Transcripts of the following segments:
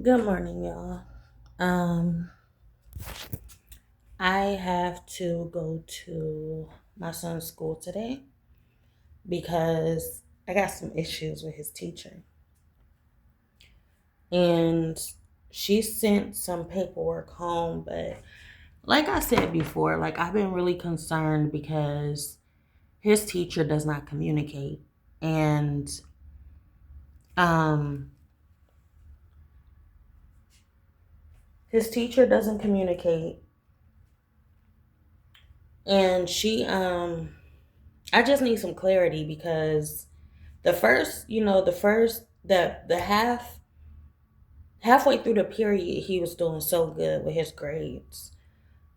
Good morning, y'all. Um, I have to go to my son's school today because I got some issues with his teacher. And she sent some paperwork home, but like I said before, I've been really concerned because his teacher does not communicate. And um his teacher doesn't communicate. And I just need some clarity because the halfway through the period, he was doing so good with his grades.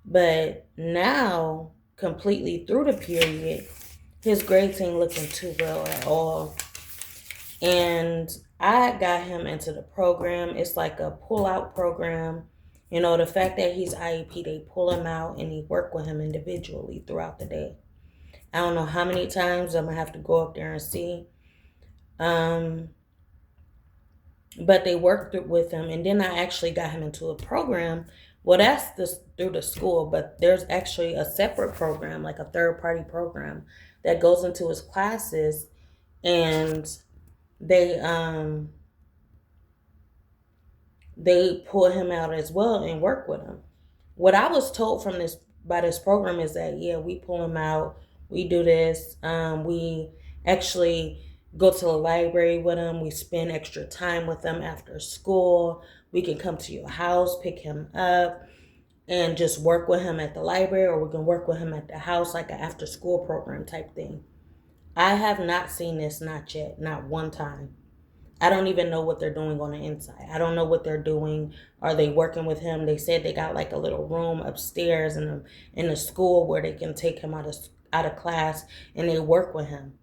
But now, completely through the period, his grades ain't looking too well at all. And I got him into the program. It's like a pull-out program. The fact that he's IEP, they pull him out and they work with him individually throughout the day. I don't know how many times I'm going to have to go up there and see. But they worked with him, and then I actually got him into a program. Well, that's through the school, but there's actually a separate program, like a third-party program that goes into his classes, and they pull him out as well and work with him. What I was told by this program is that we pull him out, we do this, we actually go to the library with him, we spend extra time with him after school, we can come to your house, pick him up, and just work with him at the library, or we can work with him at the house, like an after school program type thing. I have not seen this, not yet, not one time. I don't even know what they're doing on the inside. I don't know what they're doing. Are they working with him? They said they got like a little room upstairs in the school where they can take him out of class and they work with him.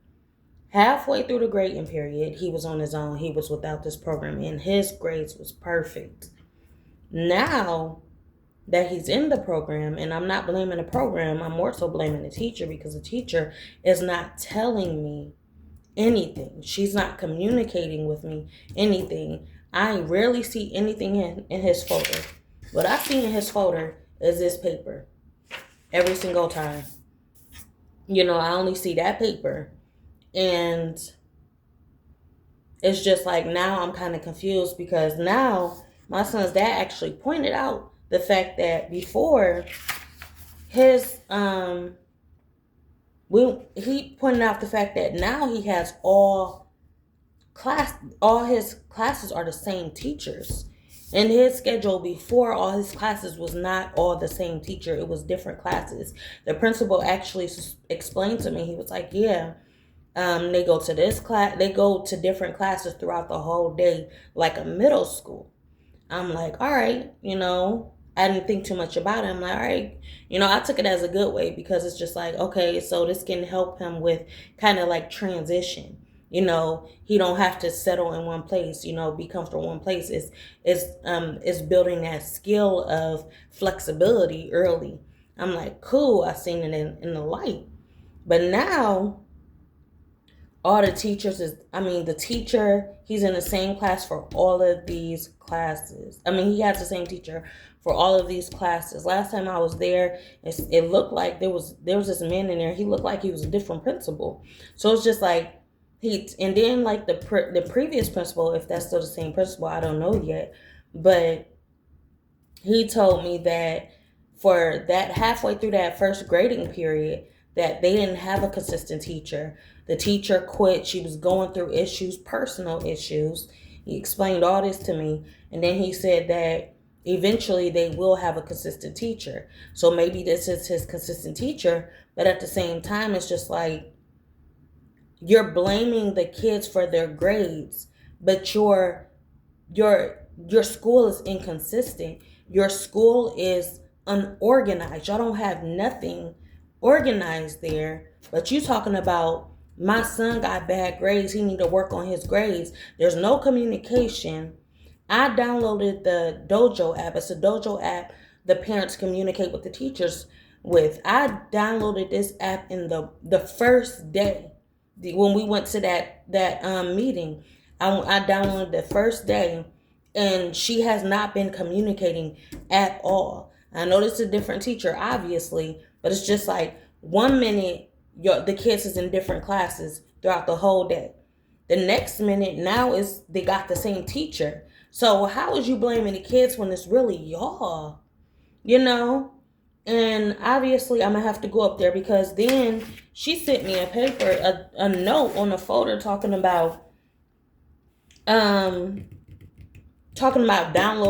Halfway through the grading period, he was on his own. He was without this program, and his grades was perfect. Now that he's in the program, and I'm not blaming the program, I'm more so blaming the teacher, because the teacher is not telling me anything. She's not communicating with me anything. I rarely see anything in his folder. What I see in his folder is this paper every single time. I only see that paper. And it's just like, now I'm kind of confused, because now my son's dad actually pointed out the fact that before his he pointed out the fact that now he has all his classes are the same teachers. And his schedule before, all his classes was not all the same teacher. It was different classes. The principal actually explained to me, he was like, they go to this class, they go to different classes throughout the whole day, like a middle school. I'm like, all right, I didn't think too much about it. I'm like, all right, I took it as a good way, because it's just like, okay, so this can help him with kind of like transition. He don't have to settle in one place, be comfortable in one place. It's building that skill of flexibility early. I'm like, cool, I seen it in the light. But now all the teachers the teacher, he's in the same class for all of these classes. He has the same teacher for all of these classes. Last time I was there, it looked like there was this man in there. He looked like he was a different principal. So it's just like, and then like the previous principal, if that's still the same principal, I don't know yet. But he told me that for that halfway through that first grading period, that they didn't have a consistent teacher. The teacher quit. She was going through issues, personal issues. He explained all this to me. And then he said that eventually they will have a consistent teacher. So maybe this is his consistent teacher. But at the same time, it's just like, you're blaming the kids for their grades, but your school is inconsistent. Your school is unorganized. Y'all don't have nothing organized there. But you talking about, my son got bad grades, he need to work on his grades. There's no communication. I downloaded the Dojo app. It's a Dojo app the parents communicate with the teachers with. I downloaded this app in the first day. When we went to that meeting, I downloaded the first day, and she has not been communicating at all. I know it's a different teacher, obviously, but it's just like 1 minute the kids is in different classes throughout the whole day. The next minute now is they got the same teacher. So how is you blaming the kids when it's really y'all? You know? And obviously I'm gonna have to go up there, because then she sent me a paper, a note on a folder talking about download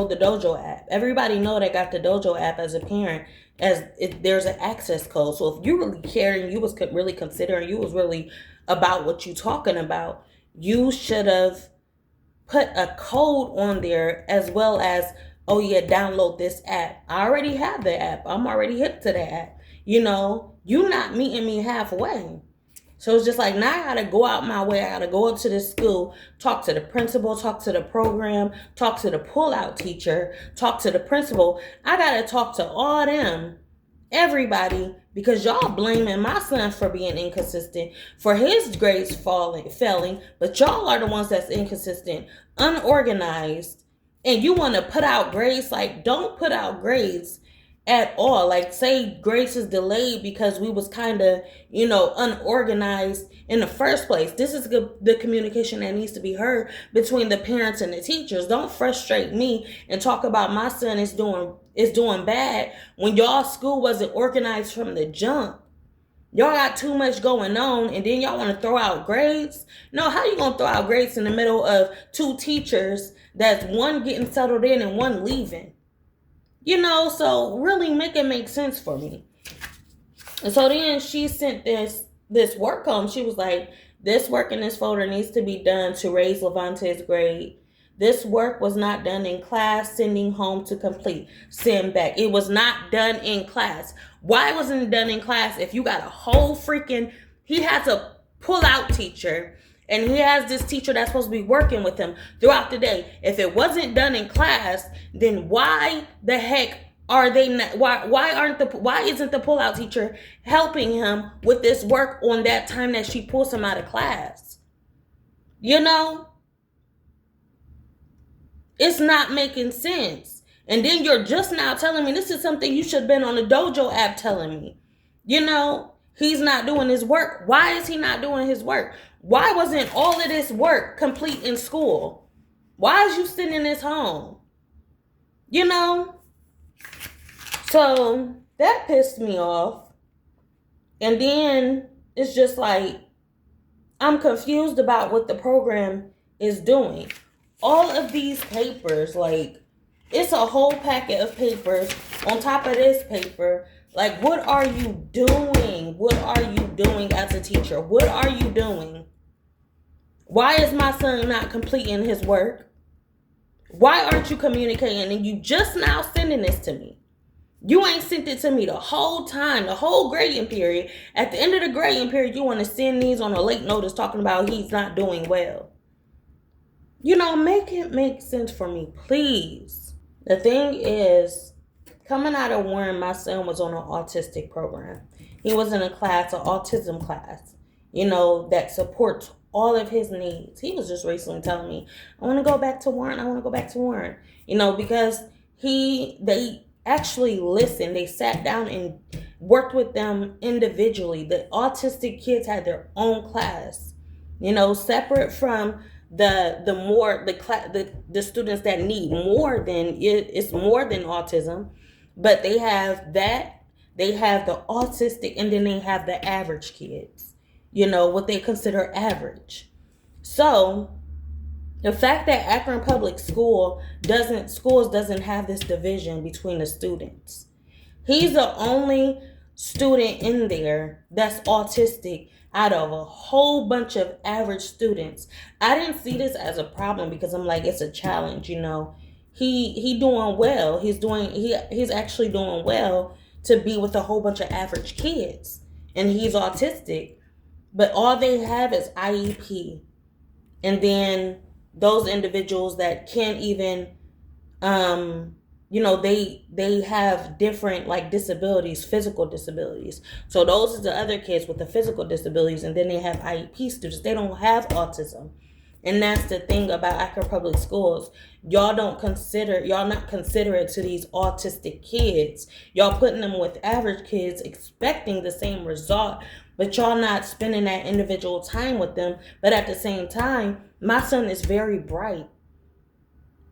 the Dojo app. Everybody know they got the Dojo app as a parent, as there's an access code. So if you really cared and you was really considering, you was really about what you talking about, you should have put a code on there, as well as, oh yeah, download this app. I already have the app. I'm already hip to the app. You know, you not meeting me halfway. So it's just like, now I gotta go out my way. I gotta go up to the school, talk to the principal, talk to the program, talk to the pull-out teacher, talk to the principal. I gotta talk to all them, everybody, because y'all blaming my son for being inconsistent, for his grades failing, but y'all are the ones that's inconsistent, unorganized, and you want to put out grades. Like, don't put out grades at all. Like, say grades is delayed because we was kind of, unorganized in the first place. This is the communication that needs to be heard between the parents and the teachers. Don't frustrate me and talk about my son is doing bad when y'all school wasn't organized from the jump. Y'all got too much going on, and then y'all want to throw out grades? No, how you going to throw out grades in the middle of two teachers that's one getting settled in and one leaving? So really make it make sense for me. And so then she sent this work home. She was like, this work in this folder needs to be done to raise Levante's grade. This work was not done in class, sending home to complete. Send back. It was not done in class. Why wasn't it done in class if you got a whole freaking... He has a pull-out teacher, and he has this teacher that's supposed to be working with him throughout the day. If it wasn't done in class, then why the heck are they not... Why isn't the pull-out teacher helping him with this work on that time that she pulls him out of class? It's not making sense. And then you're just now telling me this is something you should have been on the Dojo app telling me. He's not doing his work. Why is he not doing his work? Why wasn't all of this work complete in school? Why is you sitting this home? So that pissed me off. And then it's just like, I'm confused about what the program is doing. All of these papers, like, it's a whole packet of papers on top of this paper. Like, what are you doing? What are you doing as a teacher? What are you doing? Why is my son not completing his work? Why aren't you communicating? And you just now sending this to me. You ain't sent it to me the whole time, the whole grading period. At the end of the grading period, you want to send these on a late notice talking about he's not doing well. Make it make sense for me, please. The thing is, coming out of Warren, my son was on an autistic program. He was in a class, an autism class, that supports all of his needs. He was just recently telling me, I want to go back to Warren. Because they actually listened. They sat down and worked with them individually. The autistic kids had their own class, separate from the students that need more than it's more than autism. But they have that, they have the autistic, and then they have the average kids, what they consider average. So the fact that Akron Public Schools doesn't have this division between the students. He's the only student in there that's autistic out of a whole bunch of average students. I didn't see this as a problem because I'm like, it's a challenge, He doing well. He's actually doing well to be with a whole bunch of average kids. And he's autistic. But all they have is IEP. And then those individuals that can't even they have different disabilities, physical disabilities. So those are the other kids with the physical disabilities, and then they have IEP students. They don't have autism. And that's the thing about Akron Public Schools. Y'all not considerate to these autistic kids. Y'all putting them with average kids, expecting the same result, but y'all not spending that individual time with them. But at the same time, my son is very bright.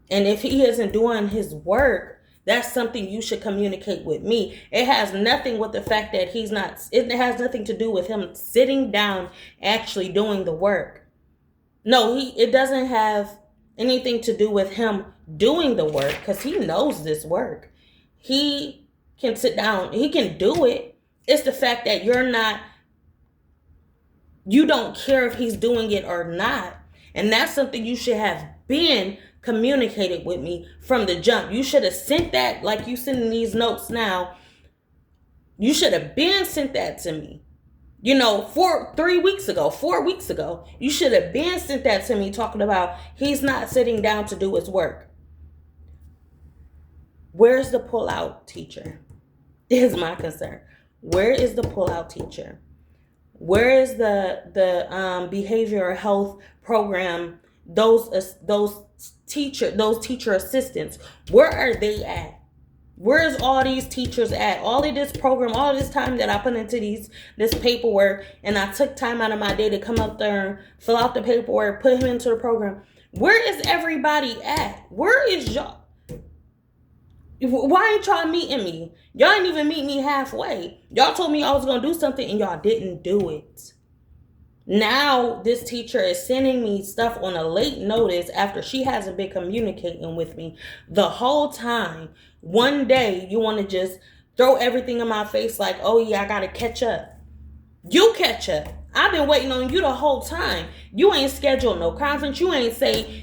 And if he isn't doing his work, that's something you should communicate with me. It has nothing with the fact that it has nothing to do with him sitting down, actually doing the work. No, it doesn't have anything to do with him doing the work, because he knows this work. He can sit down, he can do it. It's the fact that you don't care if he's doing it or not. And that's something you should have been communicated with me from the jump. You should have sent that, like you sending these notes now. You should have been sent that to me. 4 weeks ago, you should have been sent that to me, talking about he's not sitting down to do his work. Where's the pull-out teacher? Is my concern. Where is the pull-out teacher? Where is the behavioral health program? Those teacher assistants, where are they at? Where's all these teachers at? All of this program, all this time that I put into this paperwork, and I took time out of my day to come up there and fill out the paperwork, put him into the program. Where is everybody at? Where is y'all? Why ain't y'all meeting me? Y'all didn't even meet me halfway. Y'all told me I was going to do something and y'all didn't do it. Now this teacher is sending me stuff on a late notice after she hasn't been communicating with me the whole time. One day you want to just throw everything in my face like, oh yeah, I got to catch up. You catch up. I've been waiting on you the whole time. You ain't scheduled no conference. You ain't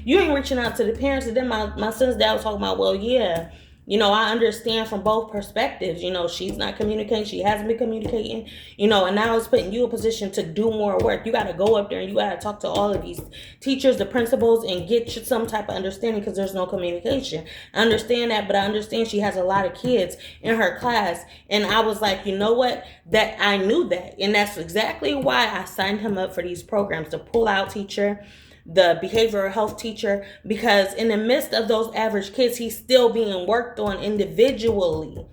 reaching out to the parents. And then my son's dad was talking about, well, yeah, I understand from both perspectives. She's not communicating. She hasn't been communicating, and now it's putting you in a position to do more work. You got to go up there and you got to talk to all of these teachers, the principals, and get some type of understanding, because there's no communication. I understand that, but I understand she has a lot of kids in her class. And I was like, you know what? That I knew that. And that's exactly why I signed him up for these programs, the pull-out teacher, the behavioral health teacher, because in the midst of those average kids, he's still being worked on individually,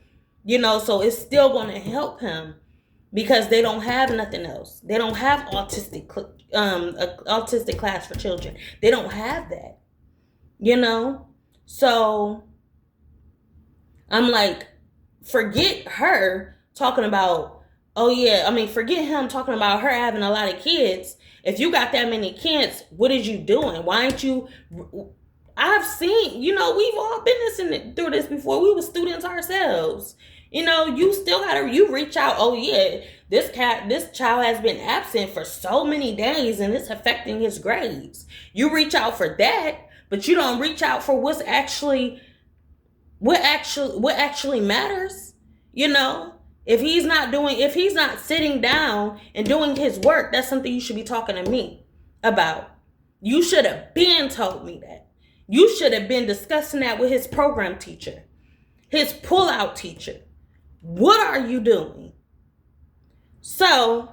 so it's still going to help him, because they don't have nothing else. They don't have autistic class for children. They don't have that, so I'm like, forget her talking about, forget him talking about her having a lot of kids. If you got that many kids, what is you doing? Why ain't you? I've seen, we've all been through this before. We were students ourselves. You still you reach out. Oh yeah, this child has been absent for so many days and it's affecting his grades. You reach out for that, but you don't reach out for what actually matters. If he's not sitting down and doing his work, that's something you should be talking to me about. You should have been told me that. You should have been discussing that with his program teacher, his pull-out teacher. What are you doing? So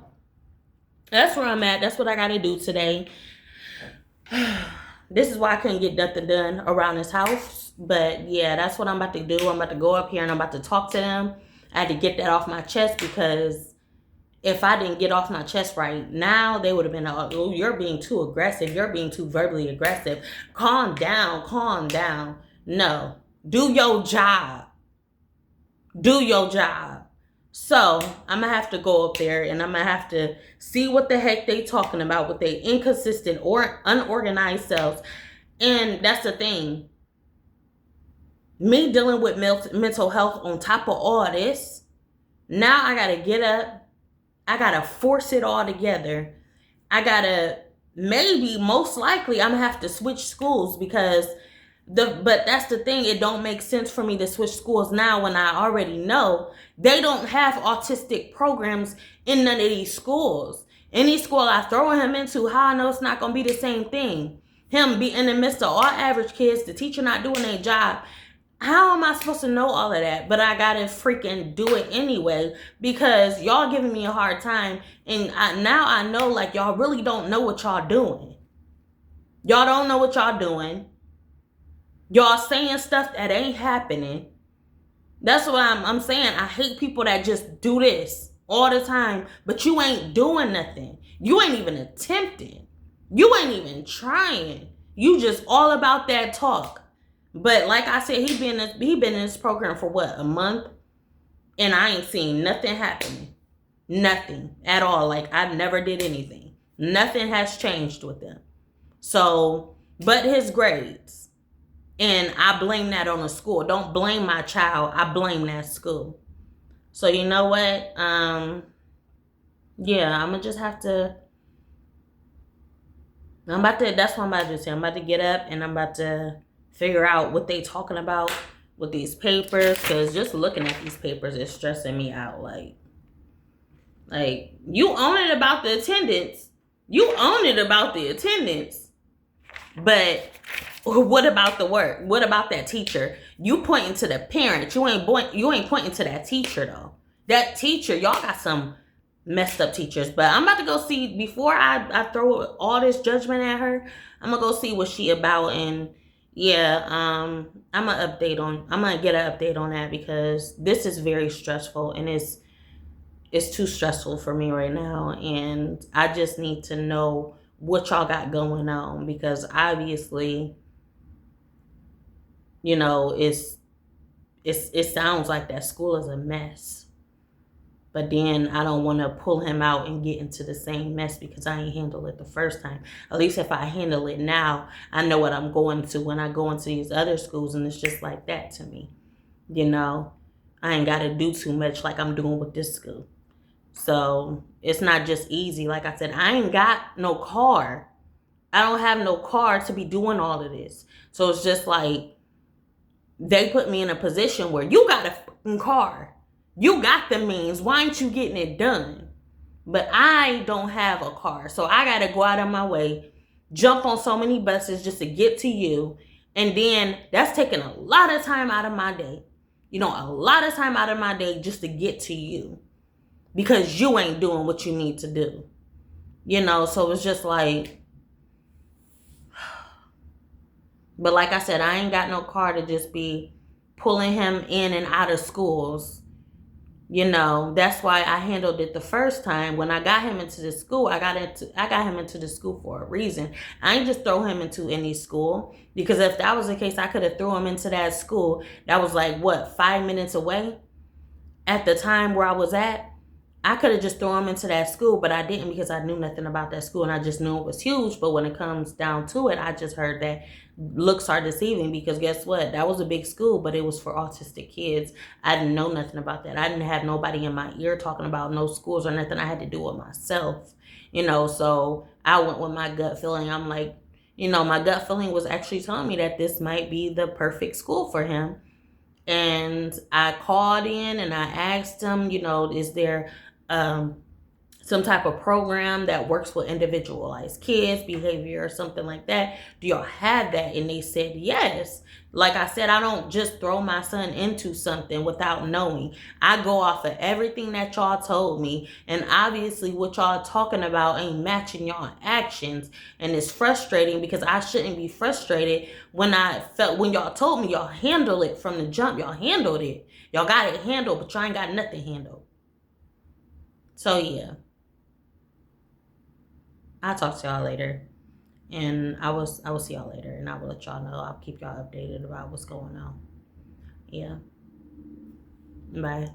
that's where I'm at. That's what I got to do today. This is why I couldn't get nothing done around his house. But yeah, that's what I'm about to do. I'm about to go up here and I'm about to talk to them. I had to get that off my chest, because if I didn't get off my chest right now, they would have been, oh, you're being too aggressive. You're being too verbally aggressive. Calm down. No, do your job. So I'm going to have to go up there and I'm going to have to see what the heck they talking about with their inconsistent or unorganized selves. And that's the thing. Me dealing with mental health on top of all this, now I got to get up. I got to force it all together. I got to, most likely, I'm going to have to switch schools, because but that's the thing. It don't make sense for me to switch schools now when I already know they don't have autistic programs in none of these schools. Any school I throw him into, how I know it's not going to be the same thing. Him be in the midst of all average kids, the teacher not doing their job. How am I supposed to know all of that? But I gotta freaking do it anyway, because y'all giving me a hard time. And now I know, like, y'all really don't know what y'all doing. Y'all don't know what y'all doing. Y'all saying stuff that ain't happening. That's what I'm saying. I hate people that just do this all the time, but you ain't doing nothing. You ain't even attempting. You ain't even trying. You just all about that talk. But like I said, he been in this program for what, a month? And I ain't seen nothing happening. Nothing at all. Like, I never did anything. Nothing has changed with him. So, but his grades. And I blame that on the school. Don't blame my child. I blame that school. So you know what? Yeah, I'm gonna just have to. That's what I'm about to do. I'm about to get up and I'm about to figure out what they talking about with these papers. Because just looking at these papers is stressing me out. Like you own it about the attendance. You own it about the attendance. But what about the work? What about that teacher? You pointing to the parent. You ain't pointing to that teacher though. That teacher, y'all got some messed up teachers. But I'm about to go see, before I throw all this judgment at her, I'm gonna go see what she about. And yeah, I'm gonna get an update on that, because this is very stressful and it's too stressful for me right now. And I just need to know what y'all got going on, because obviously, you know, it sounds like that school is a mess. But then I don't want to pull him out and get into the same mess because I ain't handled it the first time. At least if I handle it now, I know what I'm going to when I go into these other schools, and it's just like that to me. You know, I ain't got to do too much like I'm doing with this school. So it's not just easy. Like I said, I ain't got no car. I don't have no car to be doing all of this. So it's just like, they put me in a position where you got a fucking car. You got the means. Why ain't you getting it done? But I don't have a car. So I got to go out of my way, jump on so many buses just to get to you. And then that's taking a lot of time out of my day. You know, a lot of time out of my day just to get to you. Because you ain't doing what you need to do. You know, so it's just like, but like I said, I ain't got no car to just be pulling him in and out of schools. You know, that's why I handled it the first time. When I got him into the school, I got him into the school for a reason. I ain't just throw him into any school, because if that was the case, I could have threw him into that school that was like, what, 5 minutes away at the time where I was at. I could have just thrown him into that school, but I didn't, because I knew nothing about that school and I just knew it was huge. But when it comes down to it, I just heard that looks are deceiving, because guess what? That was a big school, but it was for autistic kids. I didn't know nothing about that. I didn't have nobody in my ear talking about no schools or nothing. I had to do it myself, you know, so I went with my gut feeling. I'm like, you know, my gut feeling was actually telling me that this might be the perfect school for him. And I called in and I asked him, you know, is there some type of program that works with individualized kids behavior or something like that? Do y'all have that? And they said yes. Like I said, I don't just throw my son into something without knowing. I go off of everything that y'all told me, and obviously what y'all talking about ain't matching y'all actions. And it's frustrating, because I shouldn't be frustrated when y'all told me y'all handle it from the jump. Y'all handled it. Y'all got it handled, but y'all ain't got nothing handled. So yeah, I'll talk to y'all later, and I will see y'all later, and I will let y'all know. I'll keep y'all updated about what's going on. Yeah. Bye.